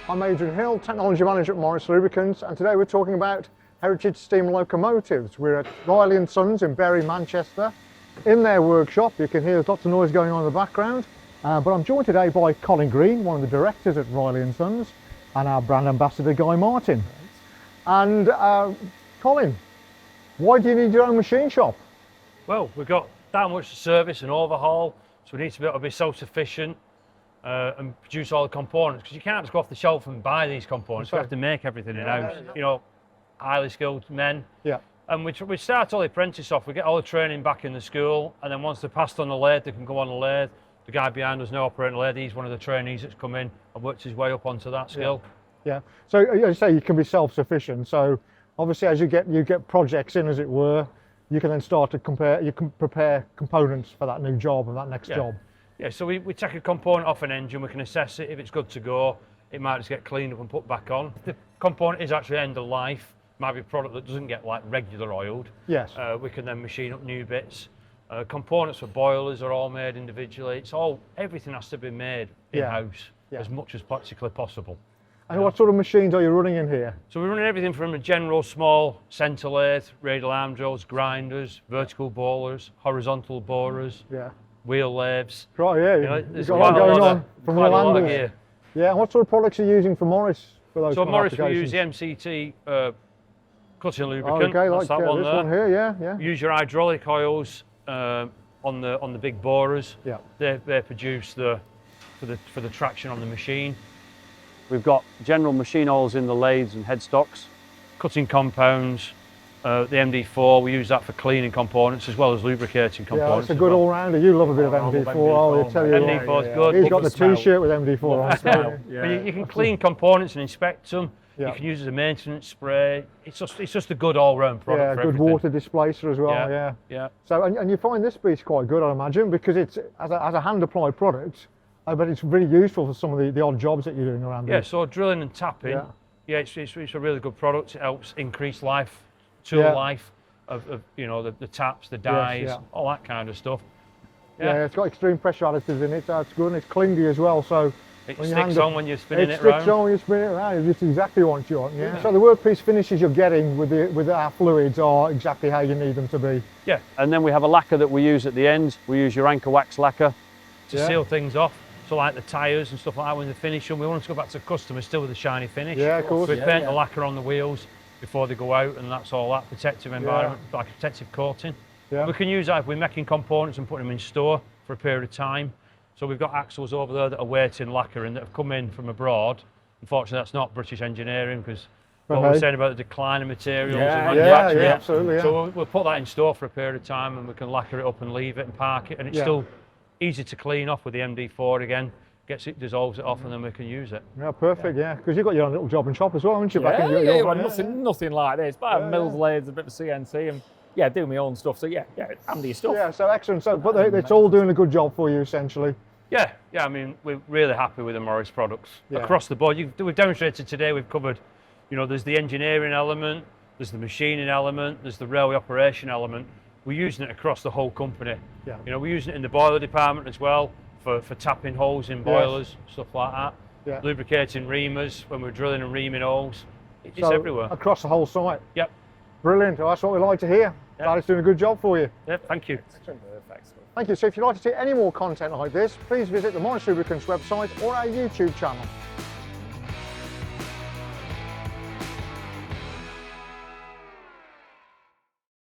I'm Adrian Hill, Technology Manager at Morris Lubricants, and today we're talking about heritage steam locomotives. We're at Riley & Sons in Bury, Manchester. In their workshop, you can hear there's lots of noise going on in the background, but I'm joined today by Colin Green, one of the directors at Riley & Sons, and our brand ambassador, Guy Martin. And Colin, why do you need your own machine shop? Well, we've got that much to service and overhaul, so we need to be able to be self-sufficient and produce all the components, because you can't just go off the shelf and buy these components. We have to make everything in-house. You know, highly skilled men. Yeah. And we start all the apprentice off. We get all the training back in the school, and then once they're passed on the lathe, they can go on the lathe. The guy behind us now operating the lathe, he's one of the trainees that's come in and worked his way up onto that skill. Yeah. So as you say, you can be self-sufficient. So obviously, as you get projects in, as it were, you can then start to prepare components for that new job and that next job. Yeah, so we take a component off an engine, we can assess it. If it's good to go, it might just get cleaned up and put back on. If the component is actually end of life, might be a product that doesn't get like regular oiled. Yes. We can then machine up new bits. Components for boilers are all made individually. Everything has to be made in-house as much as practically possible. And what sort of machines are you running in here? So we're running everything from a general small centre lathe, radial arm drills, grinders, vertical boilers, horizontal borers, wheel lathes. Right, yeah. You know, there's quite a lot going on from the landers. Yeah, and what sort of products are you using for Morris for those? So Morris, we use the MCT cutting lubricant. Okay, like that's that one this there. one here, yeah. Use your hydraulic oils on the big borers. Yeah. They produce for the traction on the machine. We've got general machine oils in the lathes and headstocks. Cutting compounds, the MD4, we use that for cleaning components as well as lubricating components. Yeah, it's a good all-rounder. You love a bit of MD4. MD4 is good. He's got the t-shirt with MD4 on. You can clean components and inspect them. You can use it as a maintenance spray. It's just a good all-round product for good everything. water displacer as well. Yeah. So and you find this piece quite good, I imagine, because it's as a hand-applied product. But it's really useful for some of the odd jobs that you're doing around here. Yeah, so drilling and tapping, it's a really good product. It helps increase tool life of you know, the taps, the dies, all that kind of stuff. Yeah, it's got extreme pressure additives in it, so it's good, and it's clingy as well, so it sticks on when you're spinning it around. It sticks on when you spin it around, it's exactly what you want, yeah. So the workpiece finishes you're getting with our fluids are exactly how you need them to be. Yeah, and then we have a lacquer that we use at the end. We use your anchor wax lacquer to seal things off. So like the tyres and stuff like that, when they finish them, we want them to go back to the customer still with a shiny finish. Yeah, of course. So we paint the lacquer on the wheels before they go out, and that's all that protective environment, like a protective coating. Yeah. We can use that if we're making components and putting them in store for a period of time. So we've got axles over there that are waiting lacquering that have come in from abroad. Unfortunately, that's not British engineering, because what we were saying about the decline of materials and manufacturing. Yeah, absolutely. So we'll put that in store for a period of time, and we can lacquer it up and leave it and park it, and it's still easy to clean off with the MD4 again. Dissolves it off, and then we can use it. Yeah, perfect. Yeah, because you've got your own little job and shop as well, haven't you? Nothing like this, but I have mills, lathes, a bit of CNC, and do my own stuff. So handy stuff. Yeah, so excellent. So, but it's all doing a good job for you, essentially. Yeah. I mean, we're really happy with the Morris products across the board. We've demonstrated today. We've covered, you know, there's the engineering element, there's the machining element, there's the railway operation element. We're using it across the whole company. Yeah. You know, we're using it in the boiler department as well for tapping holes in boilers, stuff like that. Yeah. Lubricating reamers when we're drilling and reaming holes. It's everywhere. Across the whole site. Yep. Brilliant. Well, that's what we like to hear. Glad it's doing a good job for you. Yeah, thank you. Thank you. So if you'd like to see any more content like this, please visit the Morris Lubricants website or our YouTube channel.